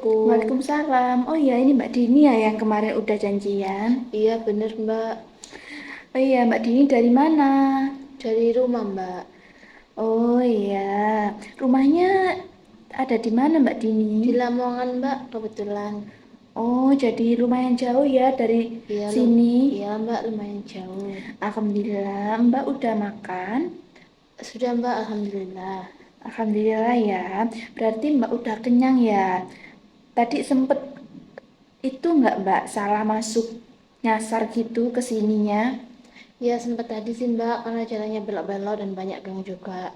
Assalamualaikum. Waalaikumsalam. Oh iya, ini Mbak Dini ya yang kemarin udah janjian. Iya bener Mbak, Oh iya, Mbak Dini dari mana? dari rumah Mbak. Oh iya, rumahnya ada di mana Mbak Dini? Di Lamongan Mbak kebetulan. Oh, jadi lumayan jauh ya dari Iya sini. iya Mbak lumayan jauh. Alhamdulillah, Mbak udah makan? Sudah Mbak, Alhamdulillah. Alhamdulillah ya. Berarti Mbak udah kenyang ya. Tadi sempet itu nggak Mbak salah masuk nyasar gitu ke sininya? Iya sempat tadi sih Mbak, karena jalannya belok-belok dan banyak gang juga.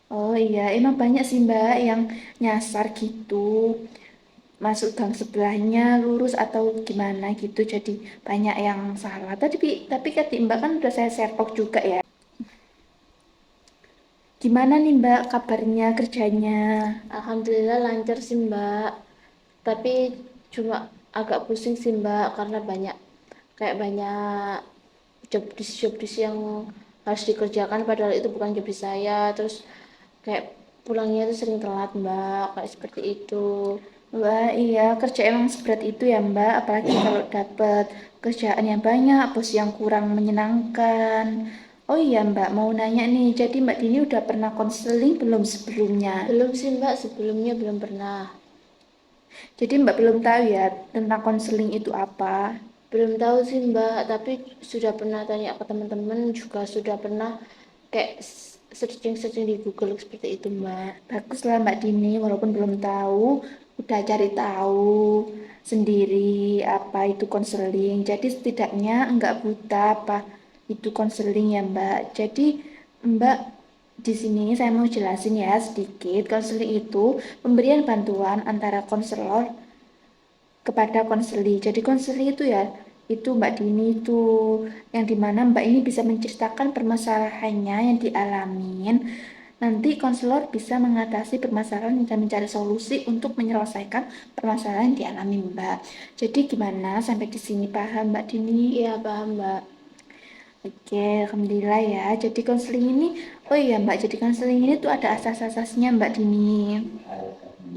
Oh iya, emang banyak sih Mbak yang nyasar gitu, masuk gang sebelahnya lurus atau gimana gitu, jadi banyak yang salah. Tapi kata Mbak kan udah saya serpok juga ya. Gimana nih Mbak kabarnya kerjanya? Alhamdulillah lancar sih Mbak, tapi cuma agak pusing sih Mbak, karena banyak job desk yang harus dikerjakan padahal itu bukan job desk saya. Terus kayak pulangnya itu sering telat Mbak, kayak seperti itu. Wah iya, kerja emang seberat itu ya Mbak, apalagi kalau dapat kerjaan yang banyak, bos yang kurang menyenangkan. Oh iya Mbak, mau nanya nih, jadi Mbak Dini udah pernah konseling belum sebelumnya? Belum sih Mbak, sebelumnya belum pernah. Jadi Mbak belum tahu ya tentang konseling itu apa? Belum tahu sih Mbak, tapi sudah pernah tanya ke teman-teman, juga sudah pernah kayak searching-searching di Google seperti itu Mbak. Baguslah Mbak Dini, walaupun belum tahu, udah cari tahu sendiri apa itu konseling. Jadi setidaknya enggak buta apa itu konseling ya Mbak. Jadi Mbak di sini saya mau jelasin ya sedikit. Konseling itu pemberian bantuan antara konselor kepada konseli. Jadi konseli itu ya, itu Mbak Dini itu yang dimana Mbak ini bisa menceritakan permasalahannya yang dialamin. Nanti konselor bisa mengatasi permasalahan dan mencari solusi untuk menyelesaikan permasalahan yang dialami Mbak. Jadi gimana sampai di sini paham Mbak Dini? Iya paham Mbak. Oke, alhamdulillah ya. Jadi konseling ini, oh iya Mbak, jadi konseling ini tuh ada asas-asasnya Mbak Dini.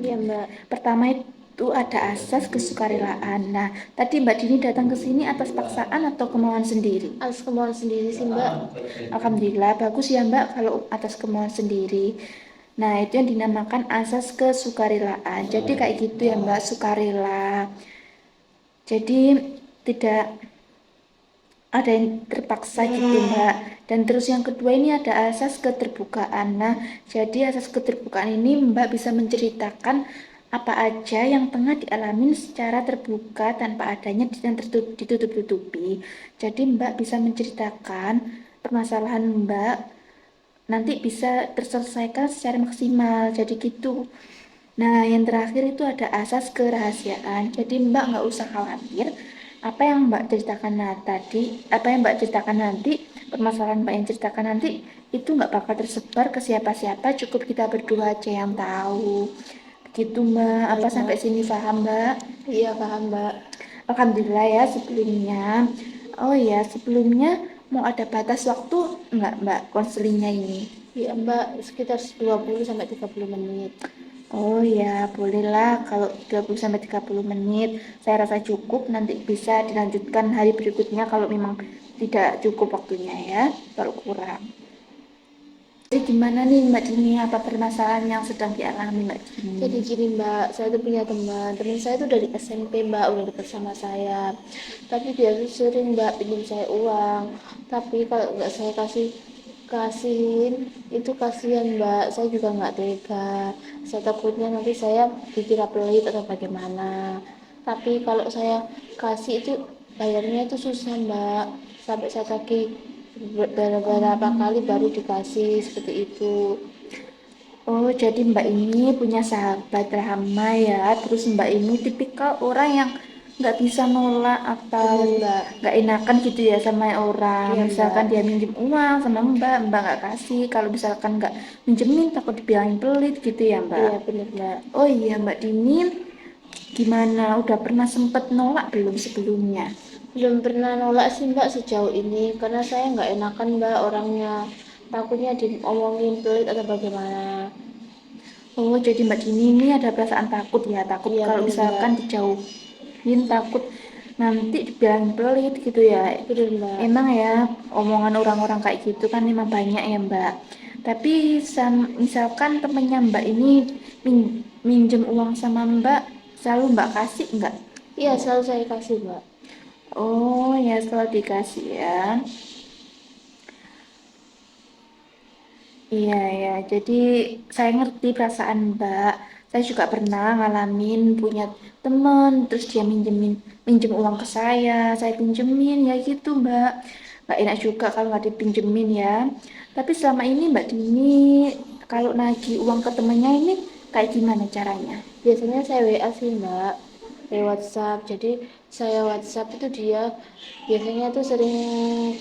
Iya Mbak. Pertama itu ada asas kesukarelaan. Nah, tadi Mbak Dini datang ke sini atas paksaan atau kemauan sendiri? Atas kemauan sendiri sih Mbak. Alhamdulillah, bagus ya Mbak kalau atas kemauan sendiri. Nah, itu yang dinamakan asas kesukarelaan. Jadi kayak gitu ya Mbak, sukarela. Jadi tidak ada yang terpaksa gitu Mbak. Dan terus yang kedua ini ada asas keterbukaan. Nah, jadi asas keterbukaan ini Mbak bisa menceritakan apa aja yang tengah dialamin secara terbuka tanpa adanya yang ditutup-tutupi. Jadi Mbak bisa menceritakan permasalahan Mbak nanti bisa terselesaikan secara maksimal. Jadi gitu. Nah, yang terakhir itu ada asas kerahasiaan. Jadi Mbak nggak usah khawatir apa yang Mbak ceritakan tadi, apa yang Mbak ceritakan nanti, permasalahan Mbak yang ceritakan nanti itu nggak bakal tersebar ke siapa-siapa, cukup kita berdua aja yang tahu. Begitu Mbak, apa Baik sampai Mbak. sini paham Mbak? Iya paham Mbak. Alhamdulillah ya sebelumnya. Oh ya, sebelumnya mau ada batas waktu nggak Mbak konselingnya ini? Iya Mbak, sekitar 20 sampai 30 menit. Oh ya, bolehlah kalau 20 sampai 30 menit. Saya rasa cukup, nanti bisa dilanjutkan hari berikutnya kalau memang tidak cukup waktunya ya, kalau kurang. Jadi gimana nih Mbak Dini, apa permasalahan yang sedang dialami Mbak Dini? Jadi gini Mbak, saya tuh punya teman saya tuh dari SMP Mbak, udah deket sama saya. Tapi dia tuh sering Mbak pinjam saya uang. Tapi kalau nggak saya kasihin, itu kasihan Mbak. Saya juga nggak tega. Saya takutnya nanti saya dikira pelit atau bagaimana. Tapi kalau saya kasih itu bayarnya itu susah Mbak. Sampai saya tagih beberapa kali baru dikasih seperti itu. Oh, jadi Mbak ini punya sahabat lama ya. Terus Mbak ini tipikal orang yang nggak bisa nolak atau Bener Mbak. nggak enakan gitu ya sama orang. Iya Misalkan Mbak. dia minjem uang sama Mbak, Mbak nggak kasih. Kalau misalkan nggak minjemin takut dibilangin pelit gitu ya Mbak. Iya bener Mbak. Oh iya Mbak Dini, gimana? Udah pernah sempet nolak belum sebelumnya? Belum pernah nolak sih Mbak sejauh ini, karena saya nggak enakan Mbak orangnya. Takutnya diomongin pelit atau bagaimana. Oh, jadi Mbak Dini ini ada perasaan takut ya, takut Iya kalau bener mbak, misalkan dijauhin, takut nanti dibilang pelit gitu ya. bener mbak. Emang ya, omongan orang-orang kayak gitu kan memang banyak ya Mbak. Tapi misalkan temennya Mbak ini minjem uang sama Mbak, selalu Mbak kasih nggak? Iya selalu saya kasih mbak. Oh ya, selalu dikasih ya. Iya ya, jadi saya ngerti perasaan Mbak. Saya juga pernah ngalamin punya temen, terus dia minjem uang ke saya pinjemin ya gitu Mbak. Nggak enak juga kalau nggak dipinjemin ya. Tapi selama ini Mbak Dini kalau nagih uang ke temennya ini kayak gimana caranya? Biasanya saya WA sih mbak, lewat WhatsApp. Jadi saya WhatsApp itu dia biasanya tuh sering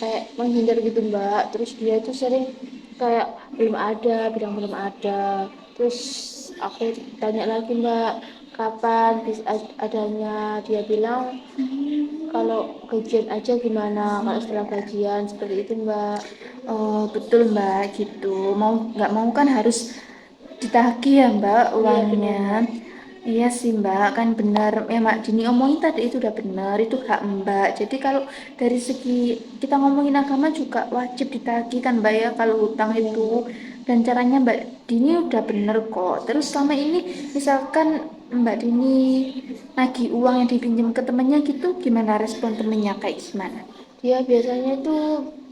kayak menghindar gitu mbak. Terus dia tuh sering kayak belum ada, bilang belum ada. Terus aku tanya lagi mbak, kapan bisa adanya? Dia bilang kalau gajian aja gimana, kalau setelah gajian seperti itu mbak. Oh, betul Mbak, gitu. Nggak mau kan harus ditagih ya Mbak Iya bener uangnya. mbak. Iya sih Mbak, kan benar. Ya Mbak Dini omongin tadi itu udah benar, itu hak Mbak. Jadi kalau dari segi kita ngomongin agama juga wajib ditagih kan Mbak ya kalau hutang Iya itu. mbak. Dan caranya Mbak Dini udah bener kok. Terus selama ini misalkan Mbak Dini nagih uang yang dipinjam ke temennya gitu, gimana respon temennya kayak gimana? Dia biasanya itu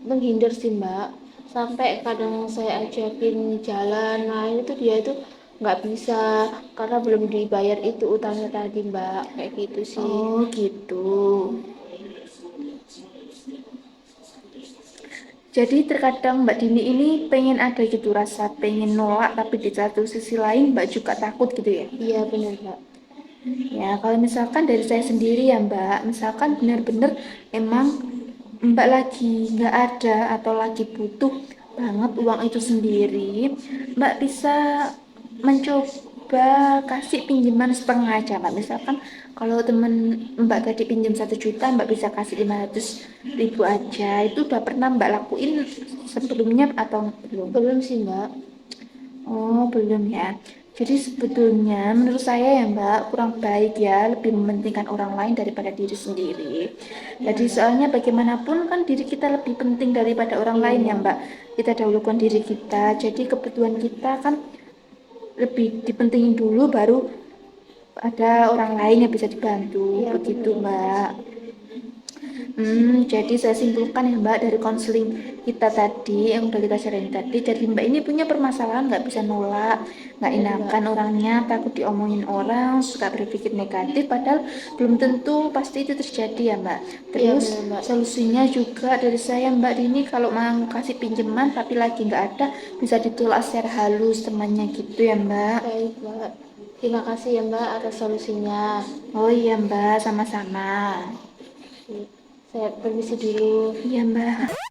menghindar sih mbak, sampai kadang saya ajakin jalan lain itu dia itu nggak bisa karena belum dibayar itu utangnya tadi mbak, kayak gitu sih. Oh gitu. Jadi terkadang Mbak Dini ini pengen ada gitu rasa pengen nolak tapi di satu sisi lain Mbak juga takut gitu ya. Iya bener mbak. Ya kalau misalkan dari saya sendiri ya Mbak, misalkan benar-benar emang Mbak lagi nggak ada atau lagi butuh banget uang itu sendiri, Mbak bisa mencoba kasih pinjaman setengah aja Mbak. Misalkan kalau temen Mbak tadi pinjam 1 juta, Mbak bisa kasih 500.000 aja. Itu udah pernah Mbak lakuin sebelumnya atau belum? Belum sih mbak. Oh, belum ya. Jadi sebetulnya menurut saya ya Mbak, kurang baik ya, lebih mementingkan orang lain daripada diri sendiri. Iya Jadi mbak. soalnya bagaimanapun kan diri kita lebih penting daripada orang Iya lain ya mbak. Mbak. Kita dahulukan diri kita. Jadi kebutuhan kita kan lebih dipentingin dulu baru ada orang lain yang bisa dibantu. Iya bener Begitu mbak. Mbak. Jadi saya simpulkan ya Mbak dari konseling kita tadi yang udah kita sharing tadi, jadi Mbak ini punya permasalahan nggak bisa nolak, nggak Bener mbak. enakan orangnya, takut diomongin orang, suka berpikir negatif, padahal belum tentu pasti itu terjadi ya Mbak. Iya Terus bener mbak. solusinya juga dari saya Mbak Dini kalau mau kasih pinjaman tapi lagi nggak ada bisa ditolak secara halus temannya gitu ya Mbak. Baik mbak, terima kasih ya mbak atas solusinya. Oh iya Mbak, sama-sama. Saya permisi dulu. Iya Mbak.